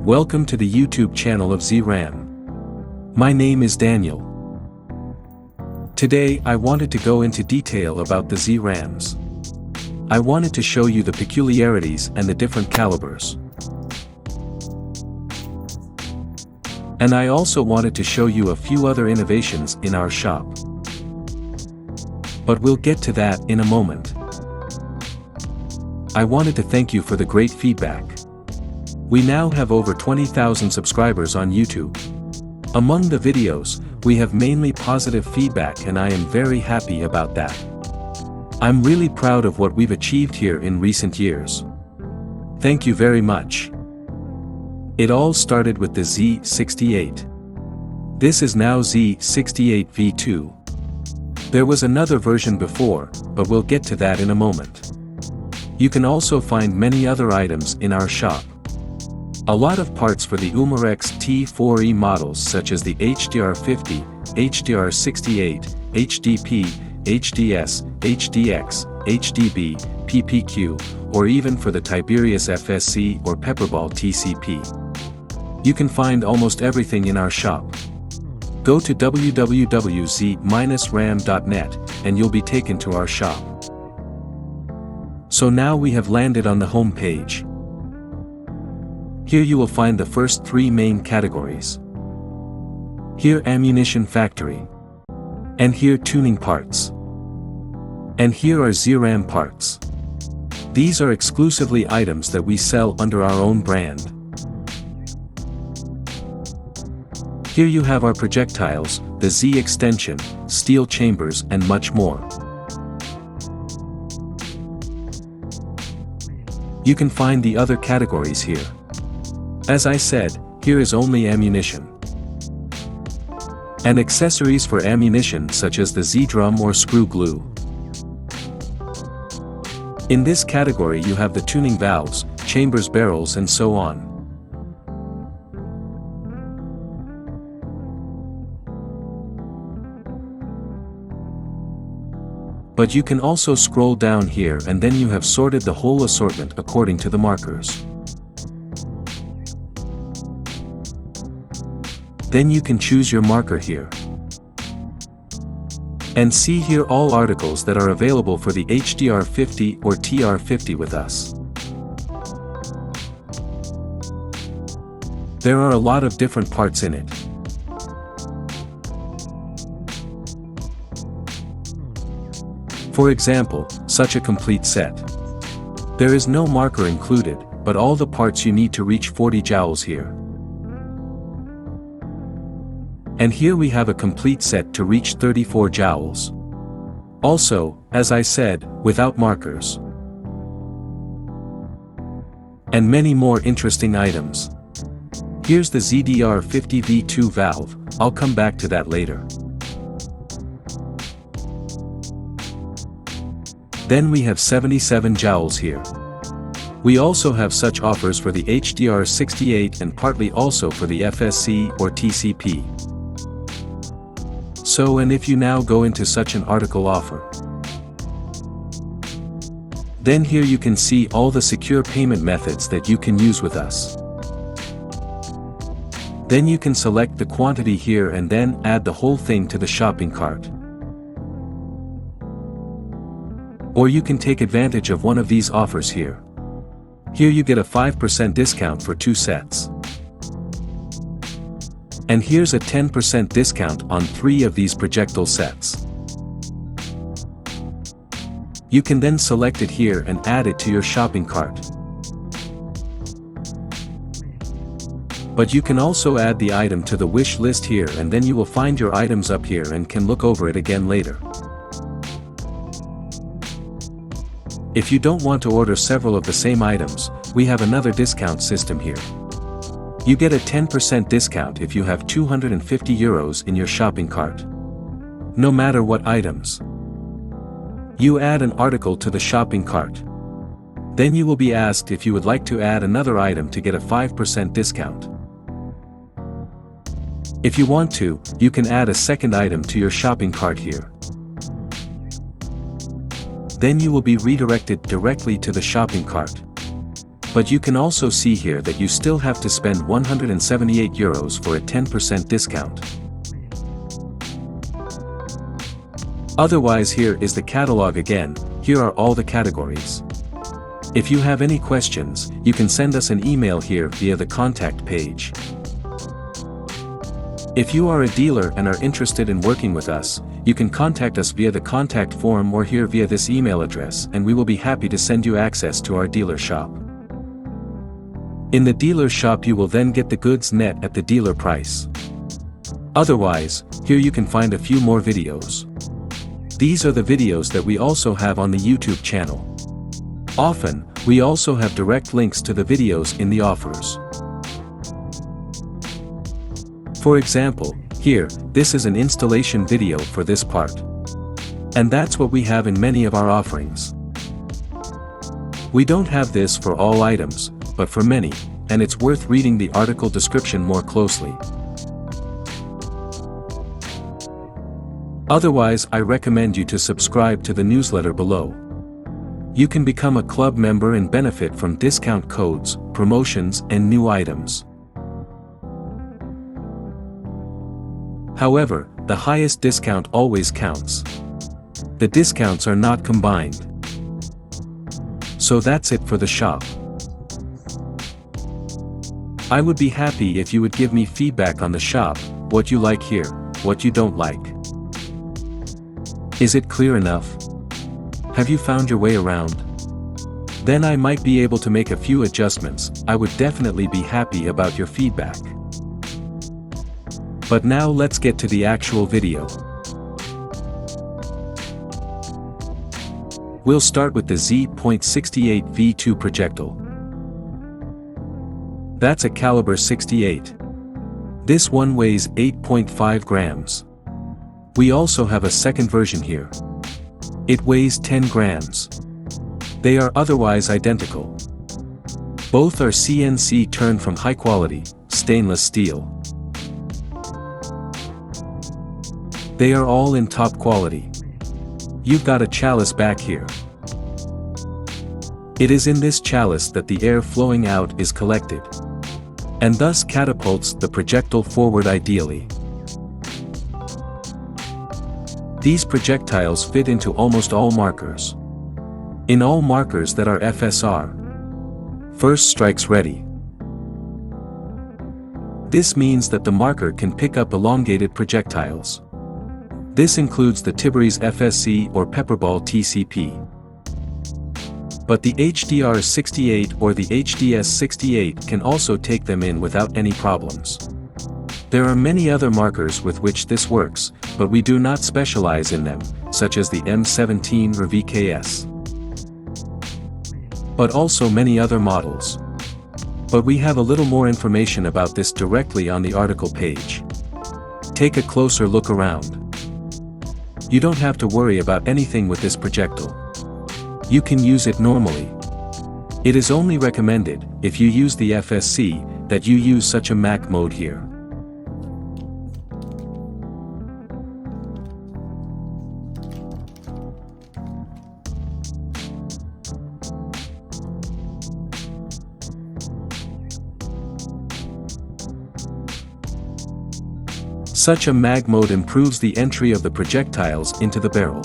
Welcome to the YouTube channel of Z.Ram. My name is Daniel. Today I wanted to go into detail about the Z.Rams. I wanted to show you the peculiarities and the different calibers. And I also wanted to show you a few other innovations in our shop. But we'll get to that in a moment. I wanted to thank you for the great feedback. We now have over 20,000 subscribers on YouTube. Among the videos, we have mainly positive feedback and I am very happy about that. I'm really proud of what we've achieved here in recent years. Thank you very much. It all started with the Z68. This is now Z68 V2. There was another version before, but we'll get to that in a moment. You can also find many other items in our shop. A lot of parts for the umarex T4E models such as the HDR50, HDR68, HDP, HDS, HDX, HDB, PPQ, or even for the Tiberius FSC or Papperball TCP. You can find almost everything in our shop. Go to www.z-ram.net and you'll be taken to our shop. So now we have landed on the home page. Here you will find the first three main categories. Here ammunition factory. And here tuning parts. And here are Z.Ram parts. These are exclusively items that we sell under our own brand. Here you have our projectiles, the Z extension, steel chambers and much more. You can find the other categories here. As I said, here is only ammunition. And accessories for ammunition such as the Z-Drum or screw glue. In this category you have the tuning valves, chambers, barrels and so on. But you can also scroll down here and then you have sorted the whole assortment according to the markers. Then you can choose your marker here. And see here all articles that are available for the HDR50 or TR50 with us. There are a lot of different parts in it. For example, such a complete set. There is no marker included, but all the parts you need to reach 40 joules here. And here we have a complete set to reach 34 joules. Also, as I said, without markers. And many more interesting items. Here's the ZDR50 V2 valve, I'll come back to that later. Then we have 77 joules here. We also have such offers for the HDR68 and partly also for the FSC or TCP. So and if you now go into such an article offer. Then here you can see all the secure payment methods that you can use with us. Then you can select the quantity here and then add the whole thing to the shopping cart. Or you can take advantage of one of these offers here. Here you get a 5% discount for 2 sets. And here's a 10% discount on 3 of these projectile sets. You can then select it here and add it to your shopping cart. But you can also add the item to the wish list here and then you will find your items up here and can look over it again later. If you don't want to order several of the same items, we have another discount system here. You get a 10% discount if you have 250 euros in your shopping cart. No matter what items. You add an article to the shopping cart. Then you will be asked if you would like to add another item to get a 5% discount. If you want to, you can add a second item to your shopping cart here. Then you will be redirected directly to the shopping cart. But you can also see here that you still have to spend €178 for a 10% discount. Otherwise, here is the catalog again. Here are all the categories. If you have any questions, you can send us an email here via the contact page. If you are a dealer and are interested in working with us, you can contact us via the contact form or here via this email address, and we will be happy to send you access to our dealer shop. In the dealer shop you will then get the goods net at the dealer price. Otherwise, here you can find a few more videos. These are the videos that we also have on the YouTube channel. Often, we also have direct links to the videos in the offers. For example, here, this is an installation video for this part. And that's what we have in many of our offerings. We don't have this for all items, but for many, and it's worth reading the article description more closely. Otherwise, I recommend you to subscribe to the newsletter below. You can become a club member and benefit from discount codes, promotions, and new items. However, the highest discount always counts. The discounts are not combined. So that's it for the shop. I would be happy if you would give me feedback on the shop, what you like here, what you don't like. Is it clear enough? Have you found your way around? Then I might be able to make a few adjustments. I would definitely be happy about your feedback. But now let's get to the actual video. We'll start with the Z.68 V2 projectile. That's a caliber 68. This one weighs 8.5 grams. We also have a second version here. It weighs 10 grams. They are otherwise identical. Both are CNC turned from high quality, stainless steel. They are all in top quality. You've got a chalice back here. It is in this chalice that the air flowing out is collected, and thus catapults the projectile forward ideally. These projectiles fit into almost all markers. In all markers that are FSR. First strikes ready. This means that the marker can pick up elongated projectiles. This includes the Tiberius FSC or Papperball TCP. But the HDR68 or the HDS68 can also take them in without any problems. There are many other markers with which this works, but we do not specialize in them, such as the M17 or VKS. But also many other models. But we have a little more information about this directly on the article page. Take a closer look around. You don't have to worry about anything with this projectile. You can use it normally. It is only recommended, if you use the FSC, that you use such a Mac mode here. Such a mag mode improves the entry of the projectiles into the barrel.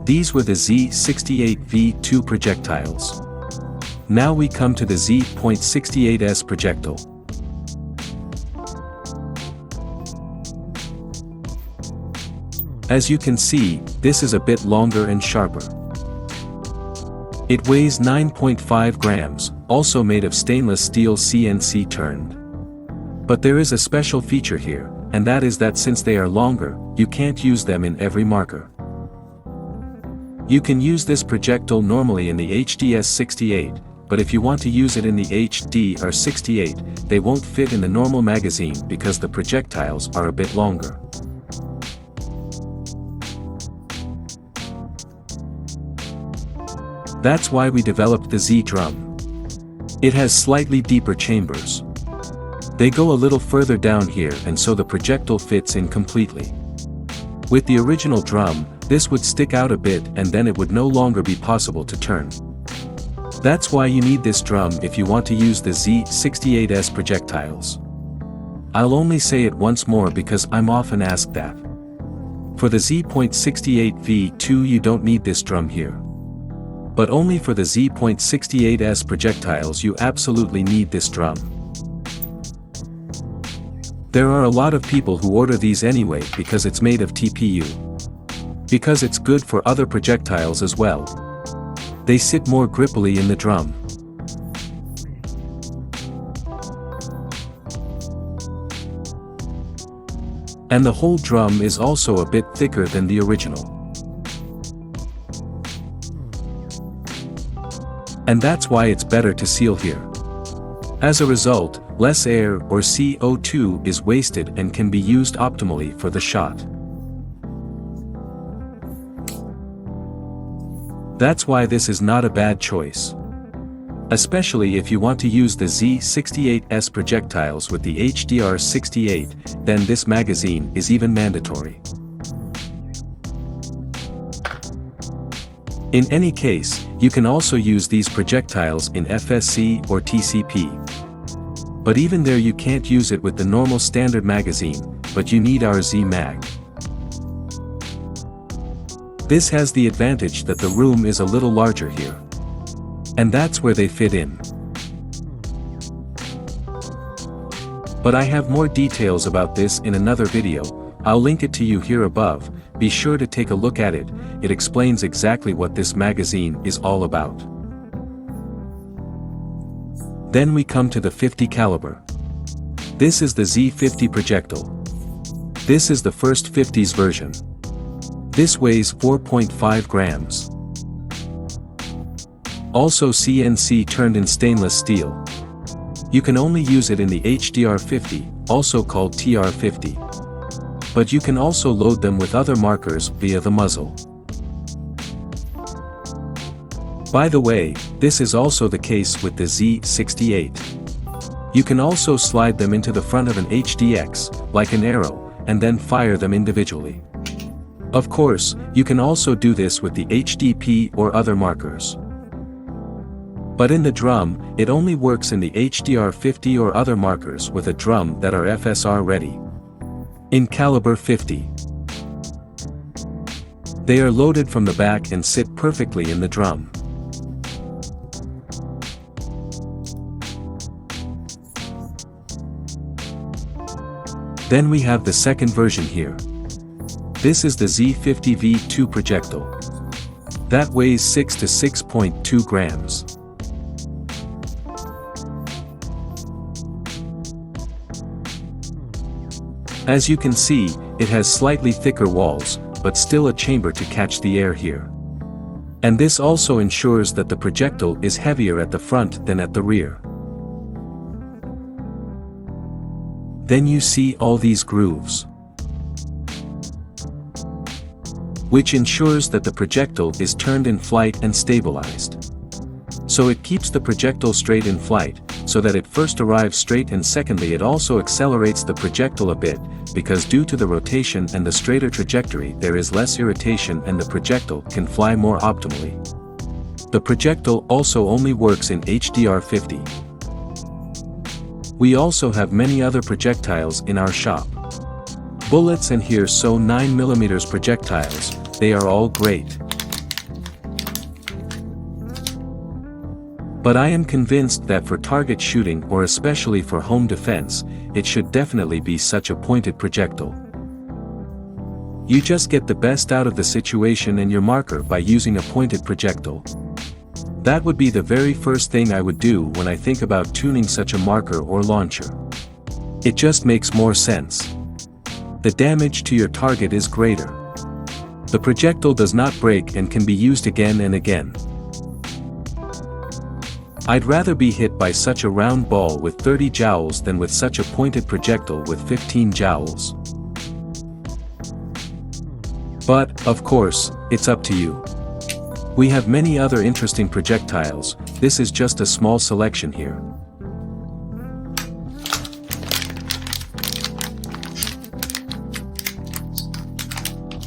These were the Z68 V2 projectiles. Now we come to the Z.68S projectile. As you can see, this is a bit longer and sharper. It weighs 9.5 grams, also made of stainless steel CNC turned. But there is a special feature here, and that is that since they are longer, you can't use them in every marker. You can use this projectile normally in the HDS68, but if you want to use it in the HDR68, they won't fit in the normal magazine because the projectiles are a bit longer. That's why we developed the Zram. It has slightly deeper chambers. They go a little further down here and so the projectile fits in completely. With the original drum, this would stick out a bit and then it would no longer be possible to turn. That's why you need this drum if you want to use the Z68S projectiles. I'll only say it once more because I'm often asked that. For the Z.68 V2 you don't need this drum here. But only for the Z.68S projectiles you absolutely need this drum. There are a lot of people who order these anyway because it's made of TPU. Because it's good for other projectiles as well. They sit more grippily in the drum. And the whole drum is also a bit thicker than the original. And that's why it's better to seal here. As a result, less air or CO2 is wasted and can be used optimally for the shot. That's why this is not a bad choice. Especially if you want to use the Z68S projectiles with the HDR68, then this magazine is even mandatory. In any case, you can also use these projectiles in FSC or TCP. But even there you can't use it with the normal standard magazine, but you need our Z-Mag. This has the advantage that the room is a little larger here. And that's where they fit in. But I have more details about this in another video, I'll link it to you here above, be sure to take a look at it, it explains exactly what this magazine is all about. Then we come to the 50 caliber. This is the Z50 projectile. This is the first 50s version. This weighs 4.5 grams. Also CNC turned in stainless steel. You can only use it in the HDR50, also called TR50. But you can also load them with other markers via the muzzle. By the way, this is also the case with the Z68. You can also slide them into the front of an HDX, like an arrow, and then fire them individually. Of course, you can also do this with the HDP or other markers. But in the drum, it only works in the HDR50 or other markers with a drum that are FSR ready. In caliber 50. They are loaded from the back and sit perfectly in the drum. Then we have the second version here. This is the Z50 V2 projectile. That weighs 6 to 6.2 grams. As you can see, it has slightly thicker walls, but still a chamber to catch the air here. And this also ensures that the projectile is heavier at the front than at the rear. Then you see all these grooves, which ensures that the projectile is turned in flight and stabilized. So it keeps the projectile straight in flight, so that it first arrives straight, and secondly it also accelerates the projectile a bit, because due to the rotation and the straighter trajectory there is less irritation and the projectile can fly more optimally. The projectile also only works in HDR50. We also have many other projectiles in our shop. Bullets and here so 9mm projectiles, they are all great. But I am convinced that for target shooting or especially for home defense, it should definitely be such a pointed projectile. You just get the best out of the situation and your marker by using a pointed projectile. That would be the very first thing I would do when I think about tuning such a marker or launcher. It just makes more sense. The damage to your target is greater. The projectile does not break and can be used again and again. I'd rather be hit by such a round ball with 30 joules than with such a pointed projectile with 15 joules. But, of course, it's up to you. We have many other interesting projectiles, this is just a small selection here.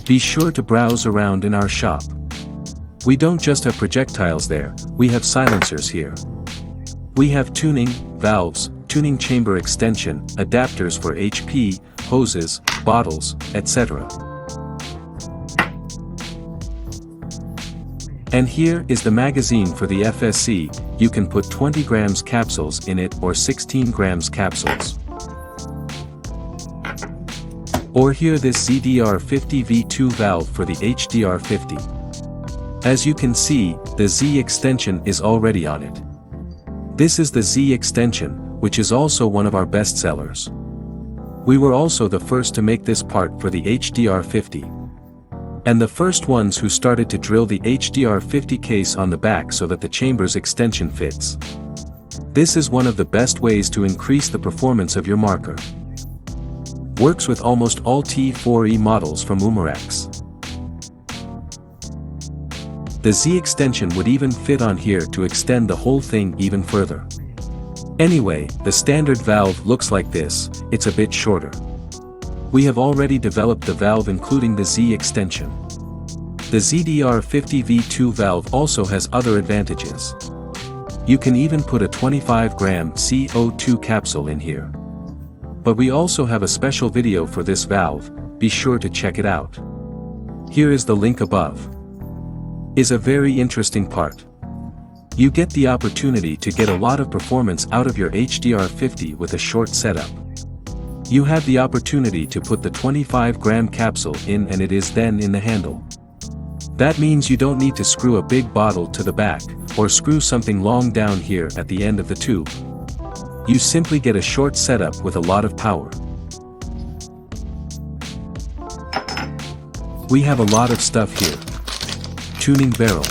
Be sure to browse around in our shop. We don't just have projectiles there, we have silencers here. We have tuning, valves, tuning chamber extension, adapters for HP, hoses, bottles, etc. And here is the magazine for the FSC. You can put 20 grams capsules in it or 16 grams capsules. Or here this ZDR50 V2 valve for the HDR50. As you can see, the Z extension is already on it. This is the Z extension, which is also one of our best sellers. We were also the first to make this part for the HDR50. And the first ones who started to drill the HDR50 case on the back so that the chamber's extension fits. This is one of the best ways to increase the performance of your marker. Works with almost all T4E models from umarex. The Z extension would even fit on here to extend the whole thing even further. Anyway, the standard valve looks like this, it's a bit shorter. We have already developed the valve including the Z extension. The ZDR50 V2 valve also has other advantages. You can even put a 25 gram CO2 capsule in here. But we also have a special video for this valve, be sure to check it out. Here is the link above. Is a very interesting part. You get the opportunity to get a lot of performance out of your HDR50 with a short setup. You have the opportunity to put the 25 gram capsule in and it is then in the handle. That means you don't need to screw a big bottle to the back, or screw something long down here at the end of the tube. You simply get a short setup with a lot of power. We have a lot of stuff here. Tuning barrel.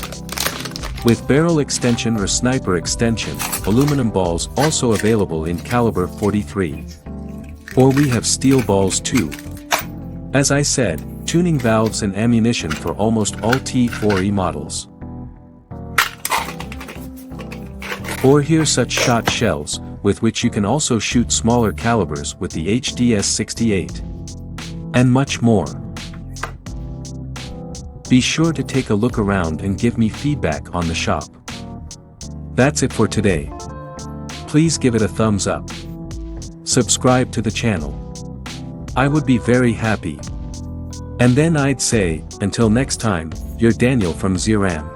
With barrel extension or sniper extension, aluminum balls also available in caliber 43. Or we have steel balls too. As I said, tuning valves and ammunition for almost all T4E models. Or here such shot shells, with which you can also shoot smaller calibers with the HDS68. And much more. Be sure to take a look around and give me feedback on the shop. That's it for today. Please give it a thumbs up. Subscribe to the channel. I would be very happy. And then I'd say, until next time, you're Daniel from Z.Ram.